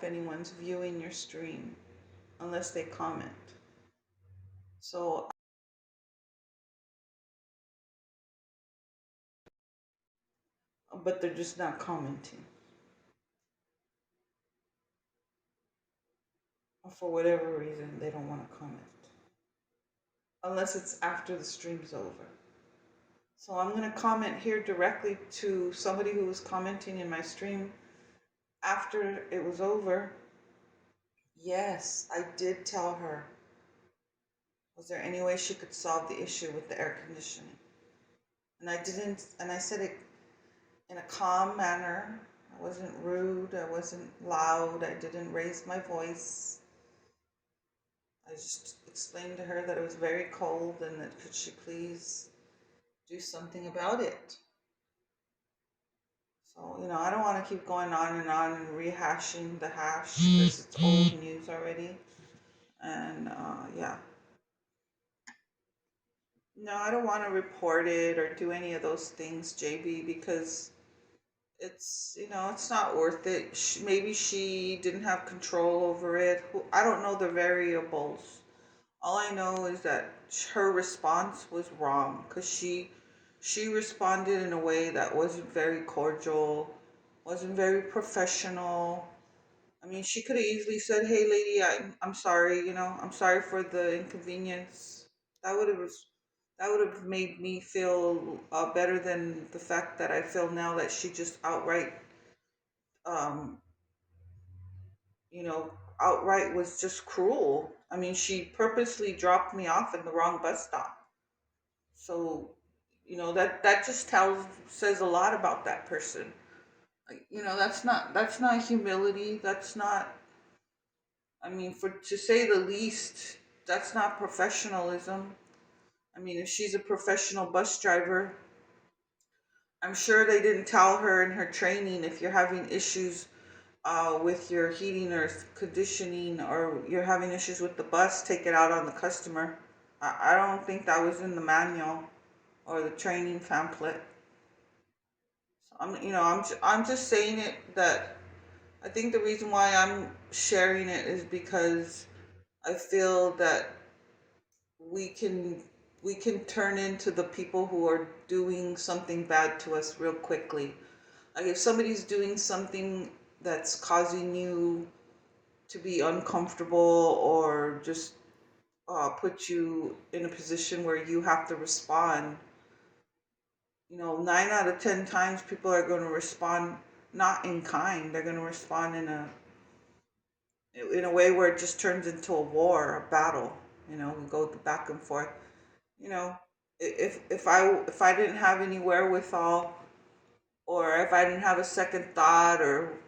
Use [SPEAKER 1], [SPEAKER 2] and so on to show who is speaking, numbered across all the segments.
[SPEAKER 1] anyone's viewing your stream unless they comment. So, but they're just not commenting. For whatever reason, they don't want to comment. Unless it's after the stream's over. So I'm going to comment here directly to somebody who was commenting in my stream after it was over. Yes, I did tell her. Was there any way she could solve the issue with the air conditioning? And I didn't, and I said it in a calm manner. I wasn't rude, I wasn't loud, I didn't raise my voice. I just explained to her that it was very cold and that could she please do something about it. So, I don't want to keep going on and rehashing the hash because it's old news already. And yeah. No, I don't want to report it or do any of those things, JB, because it's not worth it. Maybe she didn't have control over it. I don't know the variables. All I know is that her response was wrong because she responded in a way that wasn't very cordial, wasn't very professional. I mean, she could have easily said, "Hey, lady, I'm sorry. I'm sorry for the inconvenience." That would have that would have made me feel better than the fact that I feel now that she just um, you know, outright was just cruel. I mean, she purposely dropped me off in the wrong bus stop. So, that just says a lot about that person. Like, that's not humility. That's not. I mean, for to say the least, that's not professionalism. I mean, if she's a professional bus driver, I'm sure they didn't tell her in her training if you're having issues with your heating or conditioning or you're having issues with the bus, take it out on the customer. I don't think that was in the manual or the training pamphlet. So I'm just saying it that I think the reason why I'm sharing it is because I feel that we can we can turn into the people who are doing something bad to us real quickly. Like if somebody's doing something that's causing you to be uncomfortable or just put you in a position where you have to respond, 9 out of 10 times people are going to respond not in kind. They're going to respond in a way where it just turns into a war, a battle. We go back and forth. You know, if I didn't have any wherewithal, or if I didn't have a second thought, or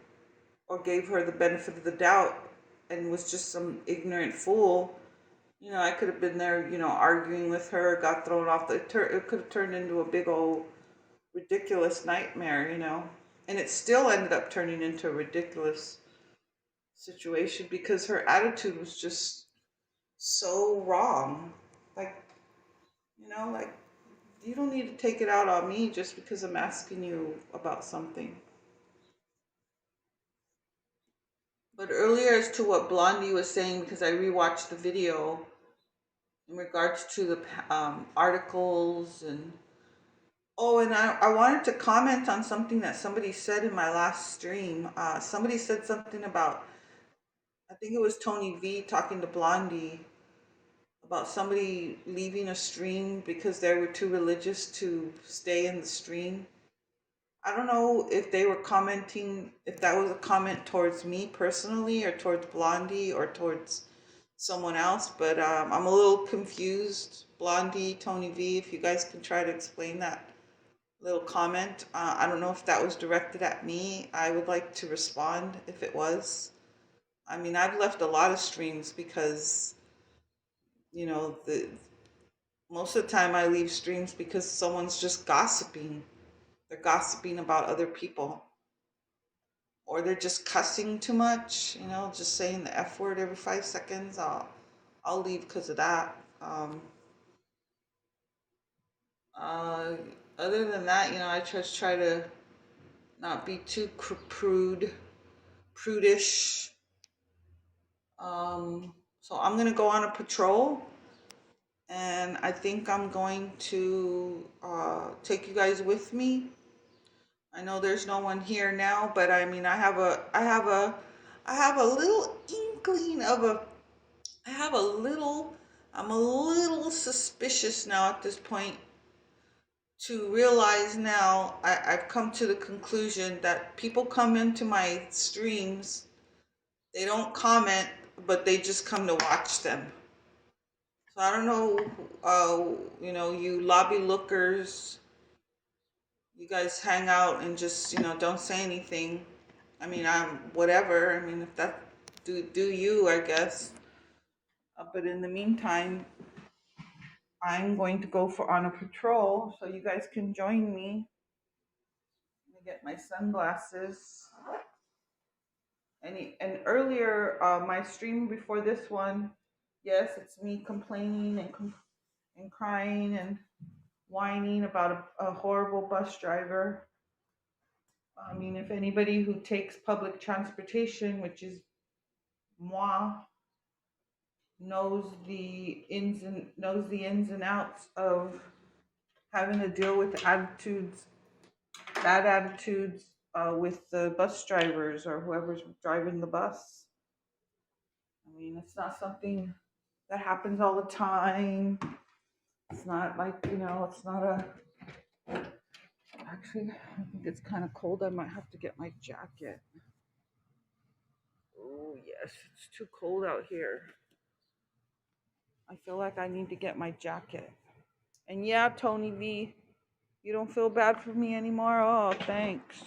[SPEAKER 1] gave her the benefit of the doubt, and was just some ignorant fool, I could have been there, arguing with her, got thrown off it could have turned into a big old ridiculous nightmare, and it still ended up turning into a ridiculous situation because her attitude was just so wrong. Like, like you don't need to take it out on me just because I'm asking you about something. But earlier, as to what Blondie was saying, because I rewatched the video in regards to the articles and oh, and I wanted to comment on something that somebody said in my last stream. Somebody said something about, I think it was Tony V talking to Blondie about somebody leaving a stream because they were too religious to stay in the stream. I don't know if they were commenting, if that was a comment towards me personally or towards Blondie or towards someone else, but I'm a little confused. Blondie, Tony V, if you guys can try to explain that little comment. I don't know if that was directed at me. I would like to respond if it was. I mean, I've left a lot of streams because, the most of the time I leave streams because someone's just gossiping. They're gossiping about other people. Or they're just cussing too much, just saying the F word every 5 seconds. I'll leave because of that. Uh, Other than that, I just try to not be too prudish. So I'm gonna go on a patrol, and I think I'm going to take you guys with me. I know there's no one here now, but I mean, I have a little inkling of a, I have a little, I'm a little suspicious now at this point to realize now I've come to the conclusion that people come into my streams, they don't comment, but they just come to watch them. So I don't know, you lobby lookers, you guys hang out and just, don't say anything. I mean, I'm whatever. I mean, if that, do you, I guess. But in the meantime, I'm going to go for on a patrol, so you guys can join me. Let me get my sunglasses. And earlier, my stream before this one, yes, it's me complaining and crying and whining about a horrible bus driver. I mean, if anybody who takes public transportation, which is moi, knows the ins and outs of having to deal with bad attitudes, with the bus drivers or whoever's driving the bus. I mean, it's not something that happens all the time. It's not like, it's not a. Actually, I think it's kind of cold. I might have to get my jacket. Oh, yes, it's too cold out here. I feel like I need to get my jacket. And yeah, Tony V, you don't feel bad for me anymore? Oh, thanks.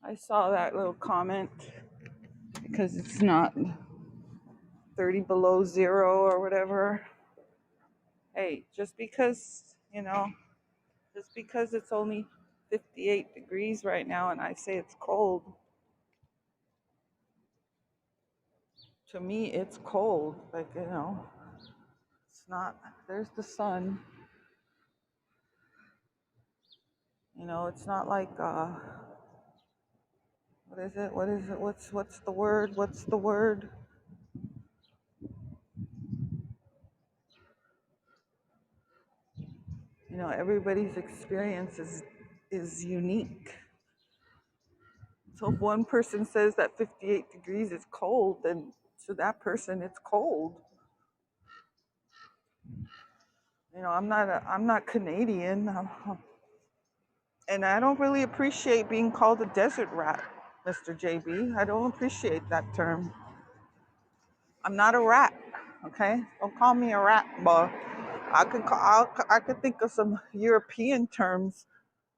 [SPEAKER 1] I saw that little comment because it's not 30 below zero or whatever. Hey, just because it's only 58 degrees right now and I say it's cold, to me it's cold. Like, it's not, there's the sun. It's not like, what is it? What is it? What's the word? What's the word? Everybody's experience is unique. So if one person says that 58 degrees is cold, then to that person it's cold. I'm not Canadian, and I don't really appreciate being called a desert rat, Mr. JB. I don't appreciate that term. I'm not a rat, okay? Don't call me a rat, but I could think of some European terms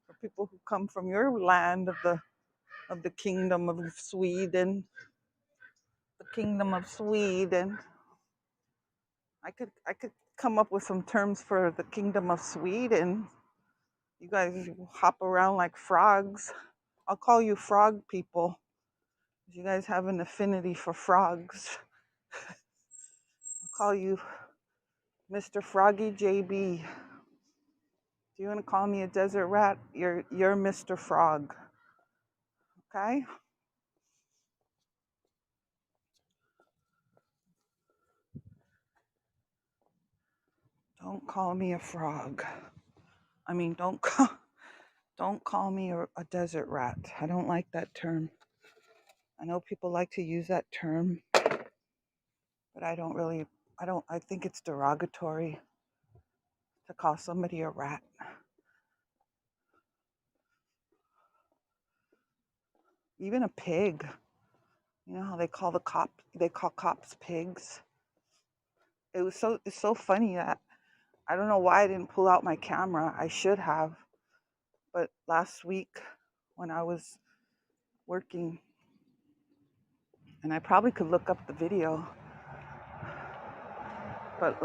[SPEAKER 1] for people who come from your land of the kingdom of Sweden. The kingdom of Sweden. I could come up with some terms for the kingdom of Sweden. You guys hop around like frogs. I'll call you frog people. You guys have an affinity for frogs. I'll call you Mr. Froggy JB. Do you want to call me a desert rat? You're Mr. Frog. Okay? Don't call me a frog. I mean, don't call me a desert rat. I don't like that term. I know people like to use that term, but I think it's derogatory to call somebody a rat. Even a pig. You know how they call cops pigs? It's so funny that I don't know why I didn't pull out my camera. I should have. But last week when I was working, and I probably could look up the video, but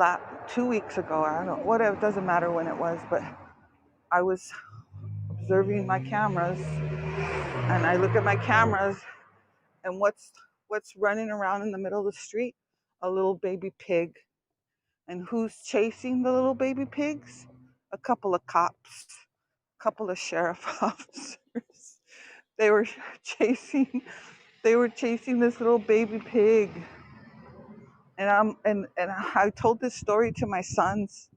[SPEAKER 1] 2 weeks ago, I don't know, whatever, it doesn't matter when it was, but I was observing my cameras, and I look at my cameras, and what's running around in the middle of the street? A little baby pig. And who's chasing the little baby pigs? A couple of cops, a couple of sheriff officers. They were chasing they were chasing this little baby pig. And I told this story to my sons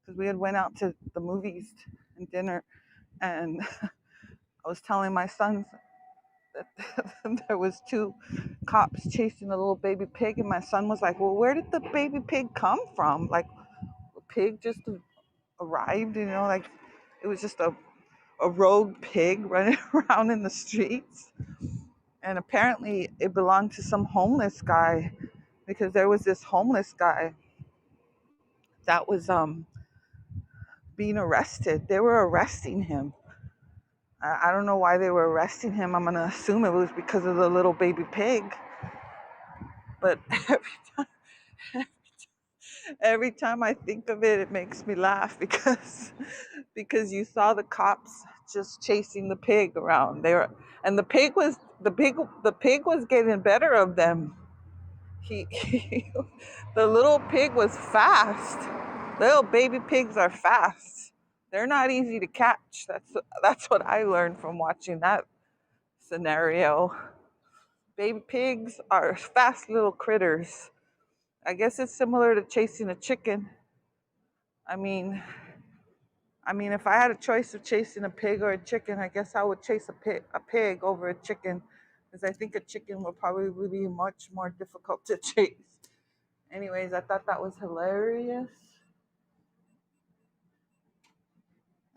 [SPEAKER 1] because we had went out to the movies and dinner, and I was telling my sons that there was two cops chasing a little baby pig, and my son was like, "Well, where did the baby pig come from? Like, a pig just arrived, like it was just a rogue pig running around in the streets." And apparently, it belonged to some homeless guy because there was this homeless guy that was being arrested. They were arresting him. I don't know why they were arresting him. I'm gonna assume it was because of the little baby pig. But every time I think of it, it makes me laugh because you saw the cops just chasing the pig around. And the pig was getting better of them. He the little pig was fast. Little baby pigs are fast. They're not easy to catch. That's what I learned from watching that scenario. Baby pigs are fast little critters. I guess it's similar to chasing a chicken. I mean, if I had a choice of chasing a pig or a chicken, I guess I would chase a pig over a chicken, because I think a chicken would probably be much more difficult to chase. Anyways, I thought that was hilarious.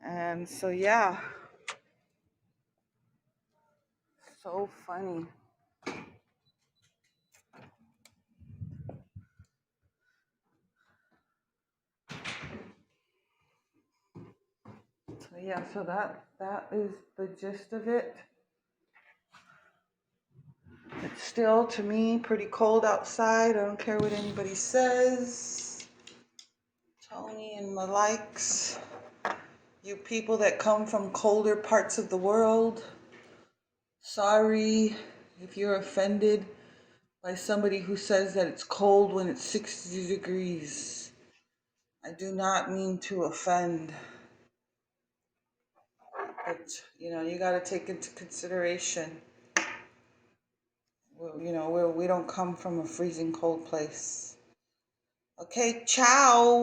[SPEAKER 1] And so, yeah, so funny. So, yeah, so that is the gist of it. It's still, to me, pretty cold outside. I don't care what anybody says. Tony and my likes. You people that come from colder parts of the world, sorry if you're offended by somebody who says that it's cold when it's 60 degrees. I do not mean to offend, but you got to take into consideration, we don't come from a freezing cold place. Okay, ciao.